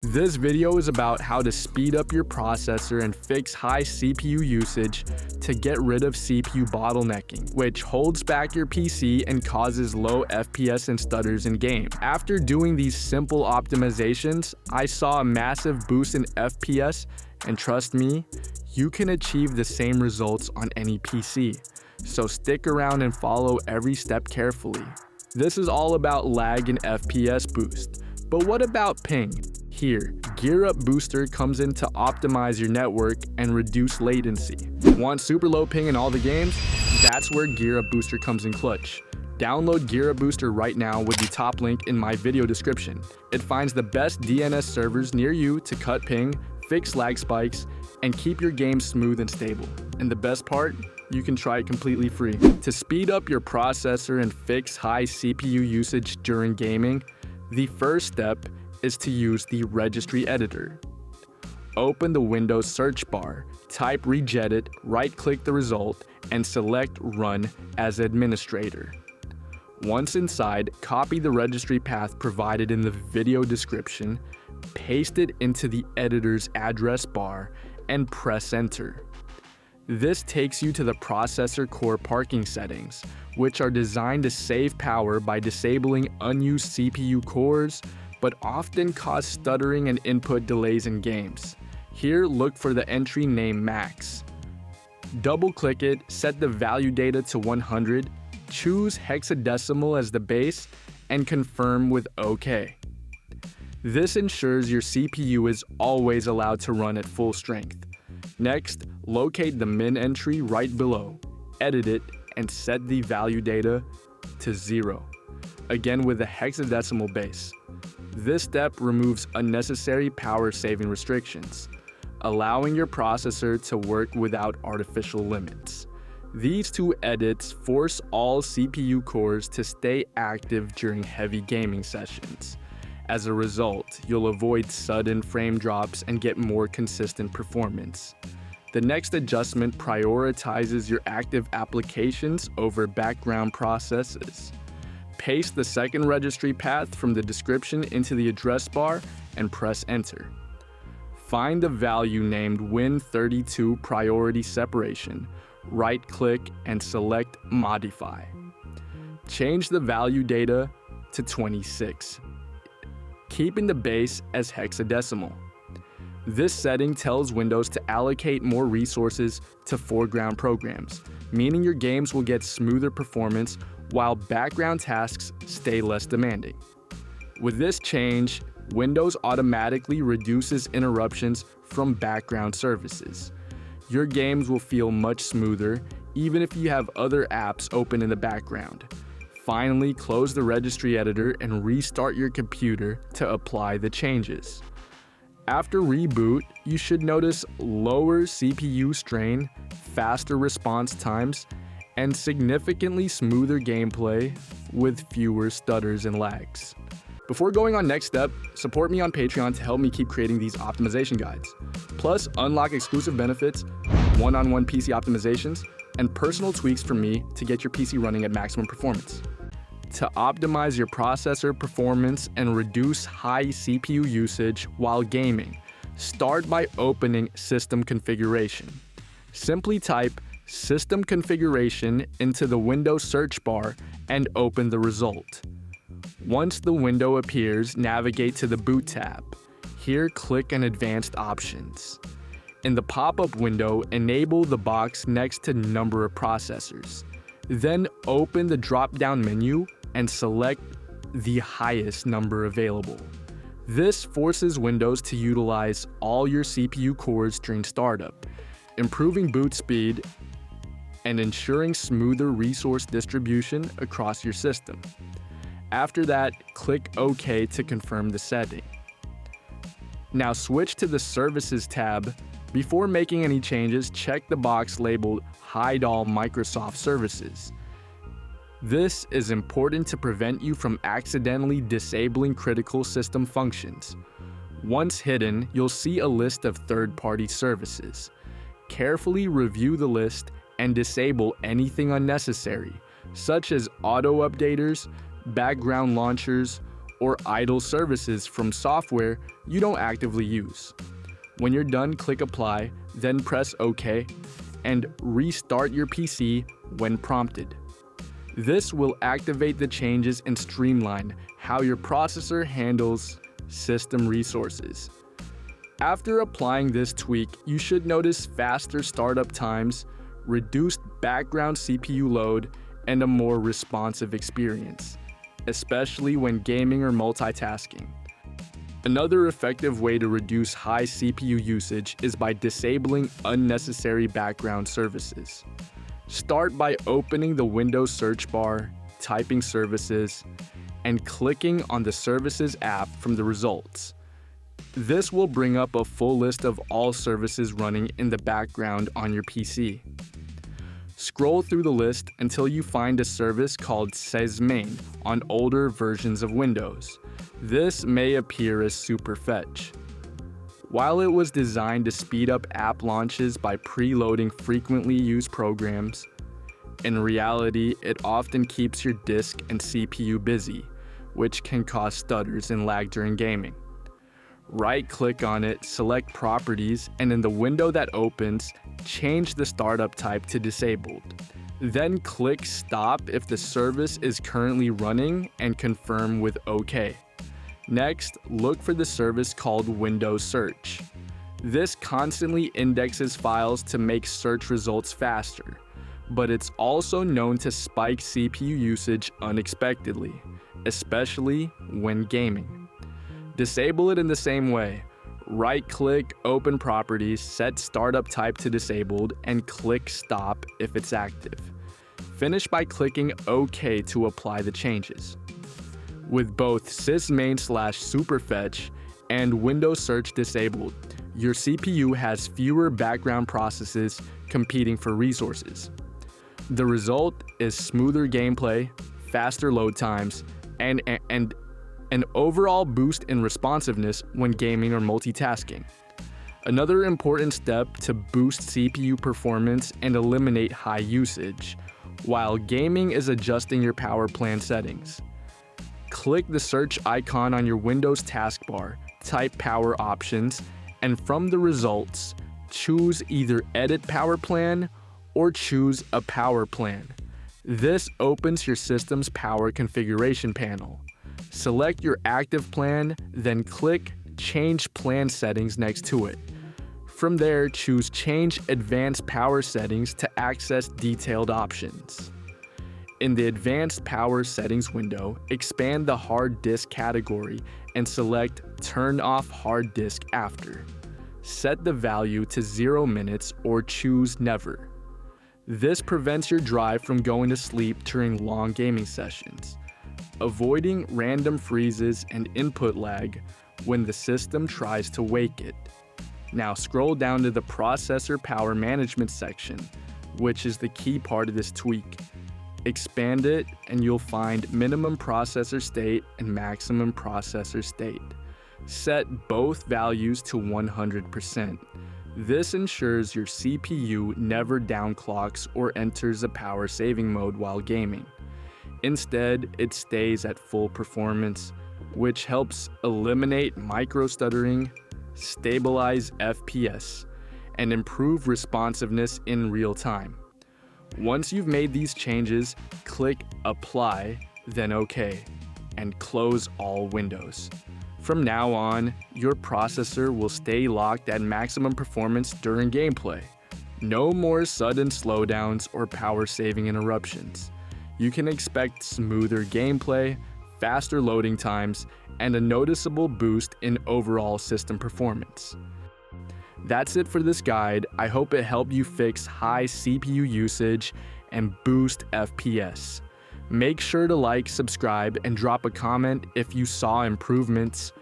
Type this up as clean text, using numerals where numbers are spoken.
This video is about how to speed up your processor and fix high CPU usage to get rid of CPU bottlenecking, which holds back your PC and causes low FPS and stutters in game. After doing these simple optimizations, I saw a massive boost in FPS, and trust me, you can achieve the same results on any PC. So stick around and follow every step carefully. This is all about lag and FPS boost. But what about ping? Here, Gear Up Booster comes in to optimize your network and reduce latency. Want super low ping in all the games? That's where Gear Up Booster comes in clutch. Download Gear Up Booster right now with the top link in my video description. It finds the best DNS servers near you to cut ping, fix lag spikes, and keep your game smooth and stable. And the best part? You can try it completely free. To speed up your processor and fix high CPU usage during gaming, the first step is to use the registry editor. Open the Windows search bar, type Regedit, right-click the result, and select Run as Administrator. Once inside, copy the registry path provided in the video description, paste it into the editor's address bar, and press Enter. This takes you to the processor core parking settings, which are designed to save power by disabling unused CPU cores, but often cause stuttering and input delays in games. Here, look for the entry name Max. Double-click it, set the value data to 100, choose hexadecimal as the base, and confirm with OK. This ensures your CPU is always allowed to run at full strength. Next, locate the min entry right below, edit it, and set the value data to 0, again with a hexadecimal base. This step removes unnecessary power-saving restrictions, allowing your processor to work without artificial limits. These two edits force all CPU cores to stay active during heavy gaming sessions. As a result, you'll avoid sudden frame drops and get more consistent performance. The next adjustment prioritizes your active applications over background processes. Paste the second registry path from the description into the address bar and press Enter. Find the value named Win32 Priority Separation, right-click and select Modify. Change the value data to 26, keeping the base as hexadecimal. This setting tells Windows to allocate more resources to foreground programs, meaning your games will get smoother performance while background tasks stay less demanding. With this change, Windows automatically reduces interruptions from background services. Your games will feel much smoother, even if you have other apps open in the background. Finally, close the registry editor and restart your computer to apply the changes. After reboot, you should notice lower CPU strain, faster response times, and significantly smoother gameplay with fewer stutters and lags. Before going on next step, support me on Patreon to help me keep creating these optimization guides. Plus, unlock exclusive benefits, one-on-one PC optimizations, and personal tweaks from me to get your PC running at maximum performance. To optimize your processor performance and reduce high CPU usage while gaming, start by opening System Configuration. Simply type System Configuration into the Windows search bar and open the result. Once the window appears, navigate to the Boot tab. Here, click on Advanced Options. In the pop-up window, enable the box next to Number of Processors. Then open the drop-down menu and select the highest number available. This forces Windows to utilize all your CPU cores during startup, improving boot speed and ensuring smoother resource distribution across your system. After that, click OK to confirm the setting. Now switch to the Services tab. Before making any changes, check the box labeled Hide All Microsoft Services. This is important to prevent you from accidentally disabling critical system functions. Once hidden, you'll see a list of third-party services. Carefully review the list and disable anything unnecessary, such as auto-updaters, background launchers, or idle services from software you don't actively use. When you're done, click Apply, then press OK, and restart your PC when prompted. This will activate the changes and streamline how your processor handles system resources. After applying this tweak, you should notice faster startup times, reduced background CPU load, and a more responsive experience, especially when gaming or multitasking. Another effective way to reduce high CPU usage is by disabling unnecessary background services. Start by opening the Windows search bar, typing services, and clicking on the Services app from the results. This will bring up a full list of all services running in the background on your PC. Scroll through the list until you find a service called Sysmain on older versions of Windows. This may appear as Superfetch. While it was designed to speed up app launches by preloading frequently used programs, in reality, it often keeps your disk and CPU busy, which can cause stutters and lag during gaming. Right-click on it, select Properties, and in the window that opens, change the startup type to Disabled. Then click Stop if the service is currently running and confirm with OK. Next, look for the service called Windows Search. This constantly indexes files to make search results faster, but it's also known to spike CPU usage unexpectedly, especially when gaming. Disable it in the same way. Right-click, open Properties, set Startup Type to Disabled, and click Stop if it's active. Finish by clicking OK to apply the changes. With both Sysmain/Superfetch and Windows Search disabled, your CPU has fewer background processes competing for resources. The result is smoother gameplay, faster load times, and an overall boost in responsiveness when gaming or multitasking. Another important step to boost CPU performance and eliminate high usage, while gaming is adjusting your power plan settings. Click the search icon on your Windows taskbar, type Power Options, and from the results, choose either Edit Power Plan or choose a Power Plan. This opens your system's power configuration panel. Select your active plan, then click Change Plan Settings next to it. From there, choose Change Advanced Power Settings to access detailed options. In the Advanced Power Settings window, expand the hard disk category and select Turn off hard disk after. Set the value to 0 minutes or choose Never. This prevents your drive from going to sleep during long gaming sessions, avoiding random freezes and input lag when the system tries to wake it. Now scroll down to the Processor Power Management section, which is the key part of this tweak. Expand it and you'll find minimum processor state and maximum processor state. Set both values to 100%. This ensures your CPU never downclocks or enters a power saving mode while gaming. Instead, it stays at full performance, which helps eliminate micro-stuttering, stabilize FPS, and improve responsiveness in real time. Once you've made these changes, click Apply, then OK, and close all windows. From now on, your processor will stay locked at maximum performance during gameplay. No more sudden slowdowns or power-saving interruptions. You can expect smoother gameplay, faster loading times, and a noticeable boost in overall system performance. That's it for this guide. I hope it helped you fix high CPU usage and boost FPS. Make sure to like, subscribe, and drop a comment if you saw improvements